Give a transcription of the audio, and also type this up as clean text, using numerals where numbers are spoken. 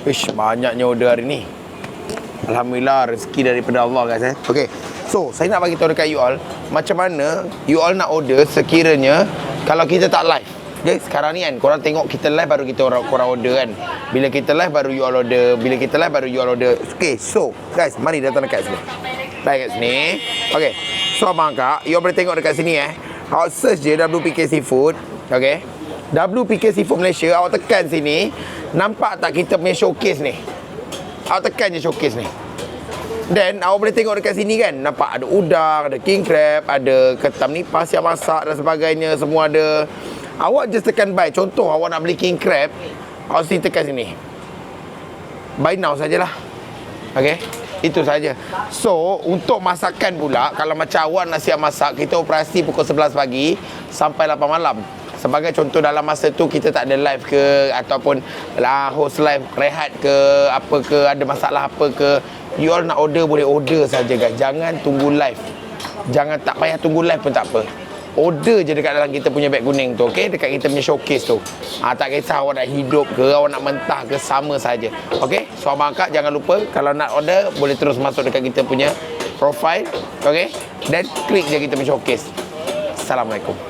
Ish, banyaknya order hari ni. Alhamdulillah, rezeki daripada Allah guys Okay, so saya nak bagi tahu dekat you all macam mana you all nak order sekiranya kalau kita tak live. Okay, sekarang ni kan korang tengok kita live baru korang order kan. Bila kita live baru you all order. Bila kita live baru you all order. Okay, so guys, mari datang dekat sini. Baik kat sini. Okay, so abang kak, you all boleh tengok dekat sini Awak search je WPK Seafood. Okay, WPK Seafood Malaysia. Awak tekan sini. Nampak tak kita punya showcase ni? Awak tekan je showcase ni. Then awak boleh tengok dekat sini kan. Nampak ada udang, ada king crab, ada ketam nipas yang masak dan sebagainya. Semua ada. Awak just tekan buy. Contoh awak nak beli king crab, awak sini tekan sini. Buy now sajalah. Okay, itu saja. So untuk masakan pula, kalau macam awak nak siap masak, kita operasi pukul 11 pagi sampai 8 malam. Sebagai contoh dalam masa tu kita tak ada live ke, ataupun host live rehat ke, apa ke, ada masalah apa ke, you all nak order boleh order saja guys. Jangan tunggu live. Jangan, tak payah tunggu live pun tak apa. Order je dekat dalam kita punya beg kuning tu, okey, dekat kita punya showcase tu. Tak kisah awak nak hidup ke, awak nak mentah ke, sama saja. Okey, so abang akak jangan lupa kalau nak order boleh terus masuk dekat kita punya profile, okey, dan klik je kita punya showcase. Assalamualaikum.